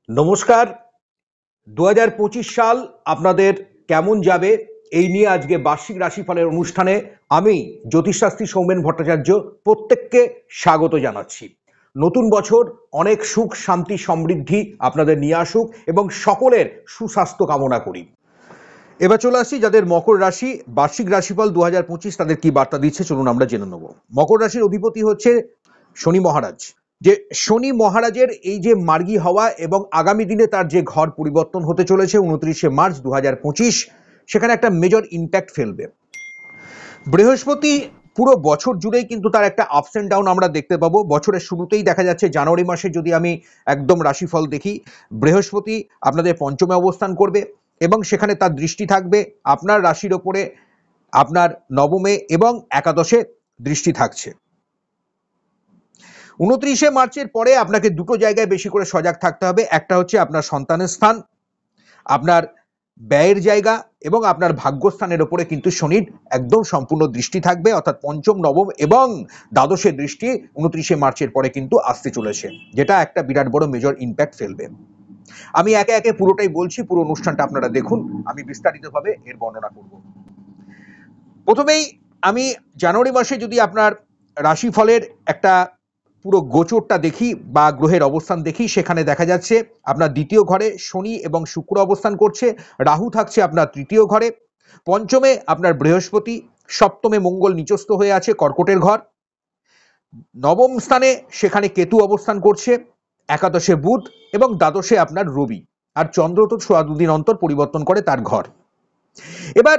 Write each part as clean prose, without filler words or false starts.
নমস্কার। ২০২৫ সাল আপনাদের কেমন যাবে এই নিয়ে আজকে বার্ষিক রাশিফলের অনুষ্ঠানে আমি জ্যোতিষশাস্ত্রী সৌমেন ভট্টাচার্য প্রত্যেককে স্বাগত জানাচ্ছি। নতুন বছর অনেক সুখ শান্তি সমৃদ্ধি আপনাদের নিয়ে আসুক এবং সকলের সুস্বাস্থ্য কামনা করি। এবার চলে আসছি যাদের মকর রাশি, বার্ষিক রাশিফল ২০২৫ তাদের কি বার্তা দিচ্ছে চলুন আমরা জেনে নেব। মকর রাশির অধিপতি হচ্ছে শনি মহারাজ। যে শনি মহারাজের এই যে মার্গী হওয়া এবং আগামী দিনে তার যে ঘর পরিবর্তন হতে চলেছে 29শে মার্চ ২০২৫, সেখানে একটা মেজর ইম্প্যাক্ট ফেলবে। বৃহস্পতি পুরো বছর জুড়েই কিন্তু তার একটা আপস অ্যান্ড ডাউন আমরা দেখতে পাবো। বছরের শুরুতেই দেখা যাচ্ছে জানুয়ারি মাসে যদি আমি একদম রাশিফল দেখি, বৃহস্পতি আপনাদের পঞ্চমে অবস্থান করবে এবং সেখানে তার দৃষ্টি থাকবে আপনার রাশির ওপরে, আপনার নবমে এবং একাদশে দৃষ্টি থাকছে। 29শে মার্চের পরে আপনাকে দুটো জায়গায় বেশি করে সজাগ থাকতে হবে। একটা হচ্ছে আপনার সন্তানের স্থান, আপনার ব্যয়ের জায়গা এবং আপনার ভাগ্যস্থানের ওপরে কিন্তু শনির একদম সম্পূর্ণ দৃষ্টি থাকবে, অর্থাৎ পঞ্চম, নবম এবং দ্বাদশের দৃষ্টি 29শে মার্চের পরে কিন্তু আসতে চলেছে, যেটা একটা বিরাট বড় মেজর ইম্প্যাক্ট ফেলবে। আমি একে একে পুরোটাই বলছি, পুরো অনুষ্ঠানটা আপনারা দেখুন, আমি বিস্তারিতভাবে এর বর্ণনা করব। প্রথমেই আমি জানুয়ারি মাসে যদি আপনার রাশিফলের একটা পুরো গোচরটা দেখি বা গ্রহের অবস্থান দেখি, সেখানে দেখা যাচ্ছে আপনার দ্বিতীয় ঘরে শনি এবং শুক্র অবস্থান করছে, রাহু থাকছে আপনার তৃতীয় ঘরে, পঞ্চমে আপনার বৃহস্পতি, সপ্তমে মঙ্গল নিচস্থ হয়ে আছে কর্কটের ঘর, নবম স্থানে সেখানে কেতু অবস্থান করছে, একাদশে বুধ এবং দ্বাদশে আপনার রবি, আর চন্দ্র তো 2 দিন অন্তর পরিবর্তন করে তার ঘর। এবার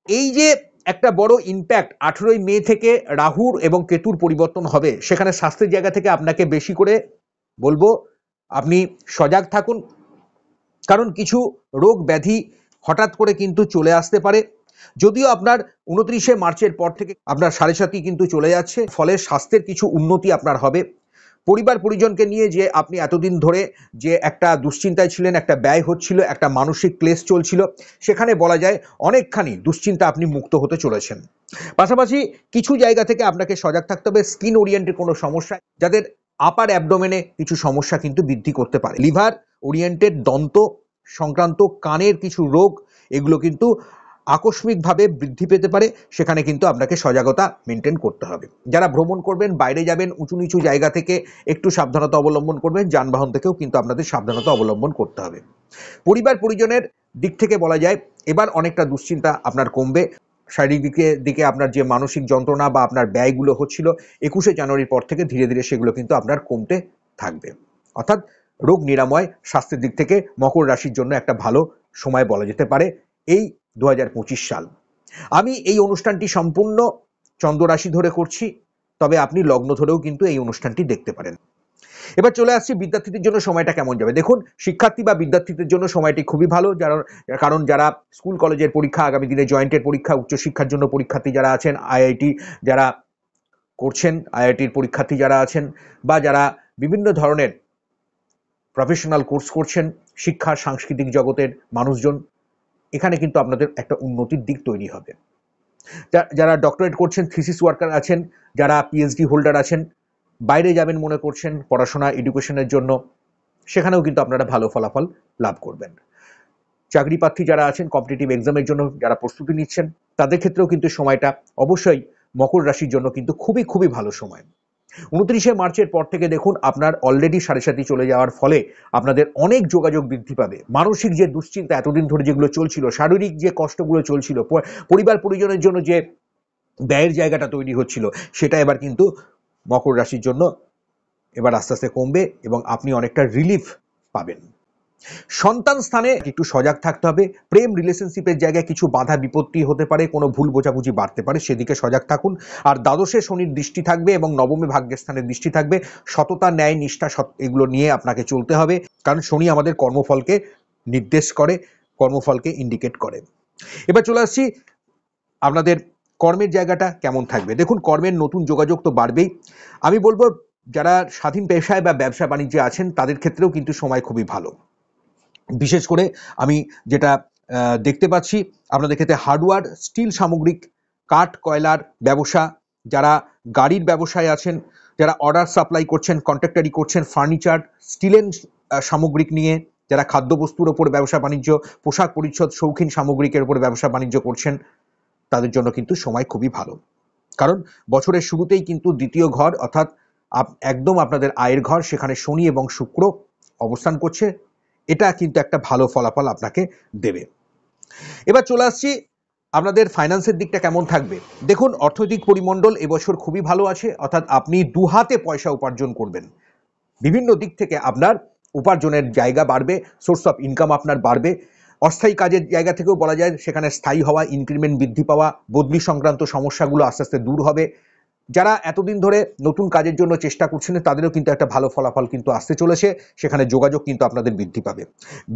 এই যে একটা বড় ইম্প্যাক্ট 18ই মে থেকে রাহুর এবং কেতুর পরিবর্তন হবে, সেখানে স্বাস্থ্যের জায়গা থেকে আপনাকে বেশি করে বলবো আপনি সজাগ থাকুন, কারণ কিছু রোগ ব্যাধি হঠাৎ করে কিন্তু চলে আসতে পারে। যদিও আপনার 29শে মার্চের পর থেকে আপনার 7.5 কিন্তু চলে যাচ্ছে, ফলে স্বাস্থ্যের কিছু উন্নতি আপনার হবে। পরিবার পরিজনকে নিয়ে যে আপনি এতদিন ধরে যে একটা দুশ্চিন্তায় ছিলেন, একটা ব্যয় হচ্ছিল, একটা মানসিক ক্লেশ চলছিল, সেখানে বলা যায় অনেকখানি দুশ্চিন্তা আপনি মুক্ত হতে চলেছেন। পাশাপাশি কিছু জায়গা থেকে আপনাকে সজাগ থাকতে হবে স্কিন ওরিয়েন্টেড কোনো সমস্যা, যাদের আপার অ্যাবডোমেনে কিছু সমস্যা কিন্তু বৃদ্ধি করতে পারে। লিভার ওরিয়েন্টেড, দন্ত সংক্রান্ত, কানের কিছু রোগ, এগুলো কিন্তু আকস্মিকভাবে বৃদ্ধি পেতে পারে, সেখানে কিন্তু আপনাকে সজাগতা মেনটেন করতে হবে। যারা ভ্রমণ করবেন, বাইরে যাবেন, উঁচু নিচু জায়গা থেকে একটু সাবধানতা অবলম্বন করবেন, যানবাহন থেকেও কিন্তু আপনাদের সাবধানতা অবলম্বন করতে হবে। পরিবার পরিজনের দিক থেকে বলা যায় এবার অনেকটা দুশ্চিন্তা আপনার কমবে। শারীরিক দিকে আপনার যে মানসিক যন্ত্রণা বা আপনার ব্যয়গুলো হচ্ছিল 21শে জানুয়ারির পর থেকে ধীরে ধীরে সেগুলো কিন্তু আপনার কমতে থাকবে, অর্থাৎ রোগ নিরাময় স্বাস্থ্যের দিক থেকে মকর রাশির জন্য একটা ভালো সময় বলা যেতে পারে এই 2025 সাল। আমি এই অনুষ্ঠানটি সম্পূর্ণ চন্দ্র রাশি ধরে করছি, তবে আপনি লগ্ন ধরেও কিন্তু এই অনুষ্ঠানটি দেখতে পারেন। এবার চলে আসছি বিদ্যার্থীদের জন্য সময়টা কেমন যাবে। দেখুন, শিক্ষার্থী বা বিদ্যার্থীদের জন্য সময়টি খুবই ভালো, কারণ যারা স্কুল কলেজের পরীক্ষা, আগামী দিনে জয়েন্টের পরীক্ষা, উচ্চশিক্ষার জন্য পরীক্ষার্থী যারা আছেন, আইআইটি যারা করছেন, আইআইটির পরীক্ষার্থী যারা আছেন, বা যারা বিভিন্ন ধরনের প্রফেশনাল কোর্স করছেন, শিক্ষা সাংস্কৃতিক জগতের মানুষজন, এখানে কিন্তু আপনাদের একটা উন্নতির দিক তৈরি হবে। যারা ডক্টরেট করছেন, থিসিস ওয়ার্কার আছেন, যারা পিএইচডি হোল্ডার আছেন, বাইরে যাবেন মনে করছেন পড়াশোনা এডুকেশনের জন্য, সেখানেও কিন্তু আপনারা ভালো ফলাফল লাভ করবেন। চাকরি প্রার্থী যারা আছেন, কম্পিটিটিভ এক্সামের জন্য যারা প্রস্তুতি নিচ্ছেন, তাদের ক্ষেত্রেও কিন্তু সময়টা অবশ্যই মকর রাশির জন্য কিন্তু খুবই খুবই ভালো সময়। 29শে মার্চের পর থেকে দেখুন আপনার অলরেডি 7.5 চলে যাওয়ার ফলে আপনাদের অনেক যোগাযোগ বৃদ্ধি পাবে। মানসিক যে দুশ্চিন্তা এতদিন ধরে যেগুলো চলছিল, শারীরিক যে কষ্টগুলো চলছিল, পরিবার পরিজনের জন্য যে ব্যয়ের জায়গাটা তৈরি হচ্ছিল, সেটা এবার কিন্তু মকর রাশির জন্য এবার আস্তে আস্তে কমবে এবং আপনি অনেকটা রিলিফ পাবেন। সন্তান স্থানে একটু সজাগ থাকতে হবে। প্রেম রিলেশনশিপের জায়গায় কিছু বাধা বিপত্তি হতে পারে, কোনো ভুল বোঝাবুঝি বাড়তে পারে, সেদিকে সজাগ থাকুন। আর দ্বাদশে শনির দৃষ্টি থাকবে এবং নবমে ভাগ্যের স্থানের দৃষ্টি থাকবে। সততা, ন্যায়, নিষ্ঠা এগুলো নিয়ে আপনাকে চলতে হবে, কারণ শনি আমাদের কর্মফলকে নির্দেশ করে, কর্মফলকে ইন্ডিকেট করে। এবার চলে আসছি আপনাদের কর্মের জায়গাটা কেমন থাকবে। দেখুন, কর্মের নতুন যোগাযোগ তো বাড়বেই। আমি বলবো যারা স্বাধীন পেশায় বা ব্যবসা বাণিজ্যে আছেন, তাদের ক্ষেত্রেও কিন্তু সময় খুবই ভালো। বিশেষ করে আমি যেটা দেখতে পাচ্ছি আপনাদের ক্ষেত্রে হার্ডওয়্যার, স্টিল সামগ্রিক, কাঠ কয়লার ব্যবসা, যারা গাড়ির ব্যবসায় আছেন, যারা অর্ডার সাপ্লাই করছেন, কন্ট্রাক্টারি করছেন, ফার্নিচার, স্টিলের সামগ্রিক নিয়ে, যারা খাদ্যবস্তুর ওপর ব্যবসা বাণিজ্য, পোশাক পরিচ্ছদ, শৌখিন সামগ্রিকের উপর ব্যবসা বাণিজ্য করছেন, তাদের জন্য কিন্তু সময় খুবই ভালো। কারণ বছরের শুরুতেই কিন্তু দ্বিতীয় ঘর অর্থাৎ একদম আপনাদের আয়ের ঘর, সেখানে শনি এবং শুক্র অবস্থান করছে। এটা কিন্তু একটা ভালো ফলাফল আপনাকে দেবে। এবার চলে আসছি আপনাদের ফাইন্যান্সের দিকটা কেমন থাকবে। দেখুন, অর্থনৈতিক পরিমণ্ডল এবছর খুবই ভালো আছে, অর্থাৎ আপনি দুহাতে পয়সা উপার্জন করবেন। বিভিন্ন দিক থেকে আপনার উপার্জনের জায়গা বাড়বে, সোর্স অফ ইনকাম আপনার বাড়বে। অস্থায়ী কাজের জায়গা থেকেও বলা যায় সেখানে স্থায়ী হওয়া, ইনক্রিমেন্ট বৃদ্ধি পাওয়া, বদলি সংক্রান্ত সমস্যাগুলো আস্তে আস্তে দূর হবে। যারা এতদিন ধরে নতুন কাজের জন্য চেষ্টা করছেন তাদেরও কিন্তু একটা ভালো ফলাফল কিন্তু আসতে চলেছে, সেখানে যোগাযোগ কিন্তু আপনাদের বৃদ্ধি পাবে।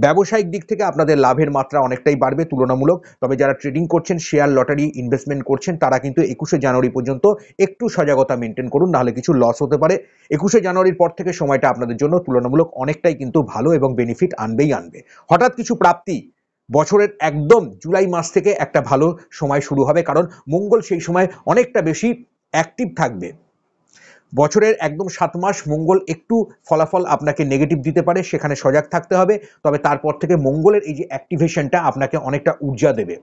ব্যবসায়িক দিক থেকে আপনাদের লাভের মাত্রা অনেকটাই বাড়বে তুলনামূলক। তবে যারা ট্রেডিং করছেন, শেয়ার লটারি ইনভেস্টমেন্ট করছেন, তারা কিন্তু 21শে জানুয়ারি পর্যন্ত একটু সজাগতা মেনটেন করুন, নাহলে কিছু লস হতে পারে। 21শে জানুয়ারির পর থেকে সময়টা আপনাদের জন্য তুলনামূলক অনেকটাই কিন্তু ভালো এবং বেনিফিট আনবেই আনবে। হঠাৎ কিছু প্রাপ্তি বছরের একদম জুলাই মাস থেকে একটা ভালো সময় শুরু হবে, কারণ মঙ্গল সেই সময় অনেকটা বেশি অ্যাক্টিভ থাকবে। বছরের একদম 7 মাস মঙ্গল একটু ফলাফল আপনাকে নেগেটিভ দিতে পারে, সেখানে সজাগ থাকতে হবে। তবে তারপর থেকে মঙ্গলের এই যে অ্যাক্টিভেশনটা আপনাকে অনেকটা ঊর্জা দেবে,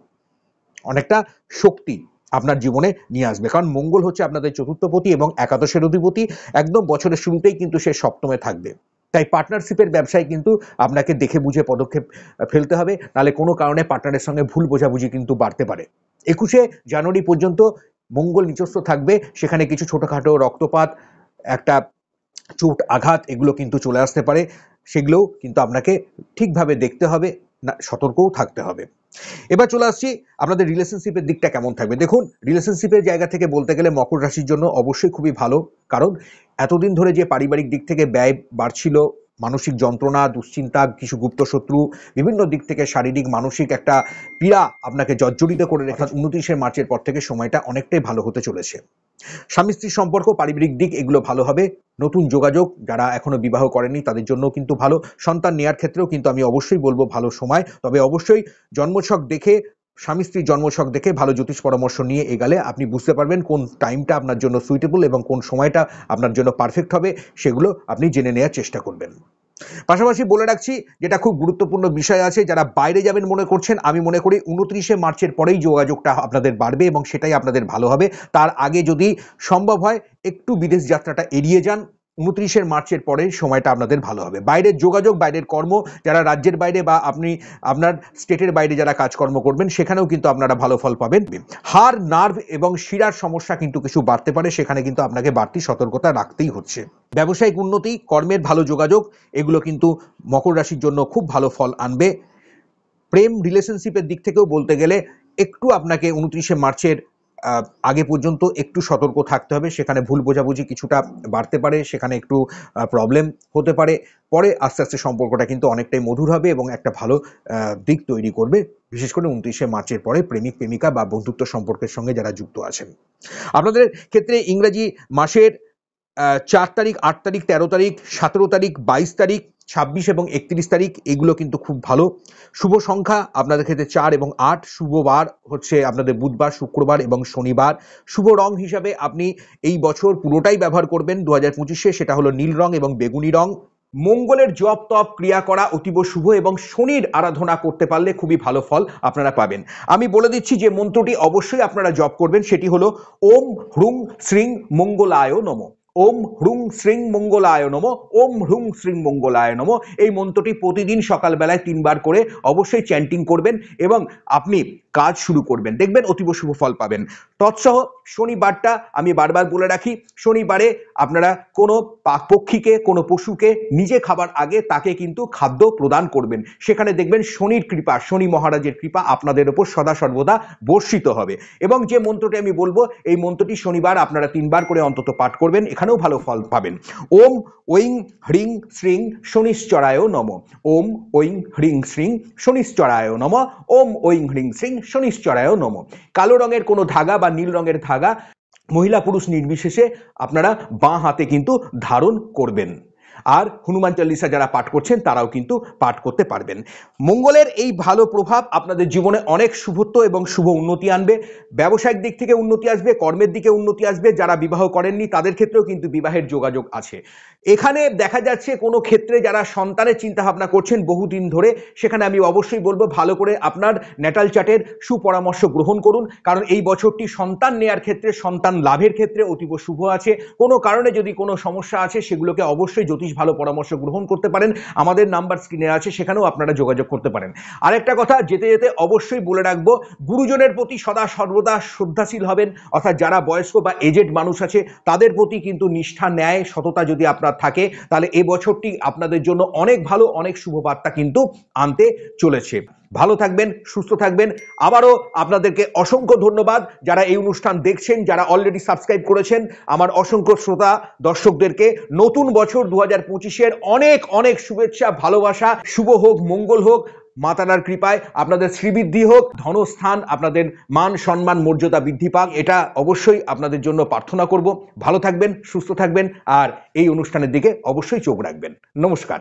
অনেকটা শক্তি আপনার জীবনে নিয়ে আসবে। কারণ মঙ্গল হচ্ছে আপনাদের চতুর্থপতি এবং একাদশের অধিপতি। একদম বছরের শুরুতেই কিন্তু সে সপ্তমে থাকবে। তাই পার্টনারশিপের ব্যবসায় কিন্তু আপনাকে দেখে বুঝে পদক্ষেপ ফেলতে হবে, নাহলে কোনো কারণে পার্টনারের সঙ্গে ভুল বোঝাবুঝি কিন্তু বাড়তে পারে। 21শে জানুয়ারি পর্যন্ত মঙ্গল নিচস্থ থাকবে, সেখানে কিছু ছোটখাটো রক্তপাত, একটা চোট আঘাত এগুলো কিন্তু চলে আসতে পারে। সেগুলোও কিন্তু আপনাকে ঠিকভাবে দেখতে হবে, না সতর্কও থাকতে হবে। এবার চলে আসছি আপনাদের রিলেশনশিপের দিকটা কেমন থাকবে। দেখুন, রিলেশনশিপের জায়গা থেকে বলতে গেলে মকর রাশির জন্য অবশ্যই খুবই ভালো। কারণ এতদিন ধরে যে পারিবারিক দিক থেকে ব্যয় বাড়ছিল, মানসিক যন্ত্রণা, দুশ্চিন্তা, কিছু গুপ্ত শত্রু, বিভিন্ন দিক থেকে শারীরিক মানসিক একটা পীড়া আপনাকে জর্জরিত করে রেখে 29শে মার্চের পর থেকে সময়টা অনেকটাই ভালো হতে চলেছে। স্বামী স্ত্রীর সম্পর্ক, পারিবারিক দিক এগুলো ভালো হবে। নতুন যোগাযোগ, যারা এখনো বিবাহ করেনি তাদের জন্য কিন্তু ভালো। সন্তান নেওয়ার ক্ষেত্রেও কিন্তু আমি অবশ্যই বলবো ভালো সময়। তবে অবশ্যই জন্মছক দেখে, স্বামী স্ত্রীর জন্মছক দেখে ভালো জ্যোতিষ পরামর্শ নিয়ে এগালে আপনি বুঝতে পারবেন কোন টাইমটা আপনার জন্য সুইটেবল এবং কোন সময়টা আপনার জন্য পারফেক্ট হবে, সেগুলো আপনি জেনে নেওয়ার চেষ্টা করবেন। পাশাপাশি বলে রাখছি, যেটা খুব গুরুত্বপূর্ণ বিষয় আছে, যারা বাইরে যাবেন মনে করছেন, আমি মনে করি 29শে মার্চের পরেই যোগাযোগটা আপনাদের বাড়বে এবং সেটাই আপনাদের ভালো হবে। তার আগে যদি সম্ভব হয় একটু বিদেশ যাত্রাটা এড়িয়ে যান। 29শে মার্চের পরে সময়টা আপনাদের ভালো হবে। বাইরের যোগাযোগ, বাইরের কর্ম, যারা রাজ্যের বাইরে বা আপনি আপনার স্টেটের বাইরে যারা কাজকর্ম করবেন, সেখানেও কিন্তু আপনারা ভালো ফল পাবেন। হাড়, নার্ভ এবং শিরার সমস্যা কিন্তু কিছু বাড়তে পারে, সেখানে কিন্তু আপনাকে বাড়তি সতর্কতা রাখতেই হচ্ছে। ব্যবসায়িক উন্নতি, কর্মের ভালো যোগাযোগ এগুলো কিন্তু মকর রাশির জন্য খুব ভালো ফল আনবে। প্রেম রিলেশনশিপের দিক থেকেও বলতে গেলে একটু আপনাকে 29শে মার্চের আগে পর্যন্ত একটু সতর্ক থাকতে হবে, সেখানে ভুল বোঝাবুঝি কিছুটা বাড়তে পারে, সেখানে একটু প্রবলেম হতে পারে। পরে আস্তে আস্তে সম্পর্কটা কিন্তু অনেকটাই মধুর হবে এবং একটা ভালো দিক তৈরি করবে, বিশেষ করে 29শে মার্চের পরে প্রেমিক প্রেমিকা বা বন্ধুত্ব সম্পর্কের সঙ্গে যারা যুক্ত আছেন। আপনাদের ক্ষেত্রে ইংরেজি মাসের 4 তারিখ, 8 তারিখ, 13 তারিখ, 17 তারিখ, 22 তারিখ, 26 এবং 31 তারিখ এগুলো কিন্তু খুব ভালো। শুভ সংখ্যা আপনাদের ক্ষেত্রে 4 এবং 8। শুভ বার হচ্ছে আপনাদের বুধবার, শুক্রবার এবং শনিবার। শুভ রং হিসাবে আপনি এই বছর পুরোটাই ব্যবহার করবেন 2025-এ, সেটা হলো নীল রং এবং বেগুনি রং। মঙ্গলের জপ তপ ক্রিয়া করা অতীব শুভ এবং শনির আরাধনা করতে পারলে খুবই ভালো ফল আপনারা পাবেন। আমি বলে দিচ্ছি যে মন্ত্রটি অবশ্যই আপনারা জপ করবেন, সেটি হলো ওম হ্রুং শ্রীং মঙ্গলায় নমঃ। ওম হ্রুং শ্রীং মঙ্গলায় নমঃ, ওম হ্রুং শ্রীং মঙ্গলায় নমঃ। এই মন্ত্রটি প্রতিদিন সকালবেলায় 3 বার করে অবশ্যই চ্যান্টিং করবেন এবং আপনি কাজ শুরু করবেন, দেখবেন অতীব শুভ ফল পাবেন। তৎসহ শনিবারটা আমি বারবার বলে রাখি, শনিবারে আপনারা কোনো পক্ষীকে, কোনো পশুকে নিজে খাবার আগে তাকে কিন্তু খাদ্য প্রদান করবেন, সেখানে দেখবেন শনির কৃপা, শনি মহারাজের কৃপা আপনাদের উপর সদা সর্বদা বর্ষিত হবে। এবং যে মন্ত্রটি আমি বলবো, এই মন্ত্রটি শনিবার আপনারা 3 বার করে অন্তত পাঠ করবেন, এখানেও ভালো ফল পাবেন। ওম ঐং হ্রিং শ্রীং শনিশ্চরায় নমঃ। ওম ঐং হ্রিং শ্রীং শনিশ্চরায় নমঃ। ওম ঐং হ্রিং শ্রীং শনিশ্চরায় নমঃ। কালো রঙের কোনো ধাগা বা নীল রঙের ধাগা মহিলা পুরুষ নির্বিশেষে আপনারা বাঁ হাতে কিন্তু ধারণ করবেন। আর হনুমান চল্লিশা যারা পাঠ করছেন তারাও কিন্তু পাঠ করতে পারবেন। মঙ্গলের এই ভালো প্রভাব আপনাদের জীবনে অনেক শুভত্ব এবং শুভ উন্নতি আনবে। ব্যবসায়িক দিক থেকে উন্নতি আসবে, কর্মের দিকে উন্নতি আসবে। যারা বিবাহ করেননি তাদের ক্ষেত্রেও কিন্তু বিবাহের যোগাযোগ আছে। এখানে দেখা যাচ্ছে কোনো ক্ষেত্রে যারা সন্তানের চিন্তা ভাবনা করছেন বহুদিন ধরে, সেখানে আমি অবশ্যই বলবো ভালো করে আপনার ন্যাটাল চার্টের সুপরামর্শ গ্রহণ করুন, কারণ এই বছরটি সন্তান নেয়ার ক্ষেত্রে, সন্তান লাভের ক্ষেত্রে অতীব শুভ আছে। কোনো কারণে যদি কোনো সমস্যা আছে সেগুলোকে অবশ্যই জ্যোতিষ ভালো পরামর্শ গ্রহণ করতে পারেন। আমাদের নাম্বার স্ক্রিনে আছে, সেখানেও আপনারা যোগাযোগ করতে পারেন। আরেকটা কথা যেতে যেতে অবশ্যই বলে রাখবো, গুরুজনের প্রতি সদা সর্বদা শ্রদ্ধাশীল হবেন, অর্থাৎ যারা বয়স্ক বা এজেড মানুষ আছে তাদের প্রতি কিন্তু নিষ্ঠা, ন্যায়, সততা যদি আপনার থাকে তাহলে এই বছরটি আপনাদের জন্য অনেক ভালো, অনেক শুভ বার্তা কিন্তু আনতে চলেছে। ভালো থাকবেন, সুস্থ থাকবেন। আবারও আপনাদেরকে অসংখ্য ধন্যবাদ যারা এই অনুষ্ঠান দেখছেন, যারা অলরেডি সাবস্ক্রাইব করেছেন। আমার অসংখ্য শ্রোতা দর্শকদেরকে নতুন বছর 2025-এর অনেক অনেক শুভেচ্ছা, ভালোবাসা। শুভ হোক, মঙ্গল হোক, মা তারার কৃপায় আপনাদের শ্রীবৃদ্ধি হোক, ধনস্থান, আপনাদের মান সম্মান মর্যাদা বৃদ্ধি পাক, এটা অবশ্যই আপনাদের জন্য প্রার্থনা করব। ভালো থাকবেন, সুস্থ থাকবেন, আর এই অনুষ্ঠানের দিকে অবশ্যই চোখ রাখবেন। নমস্কার।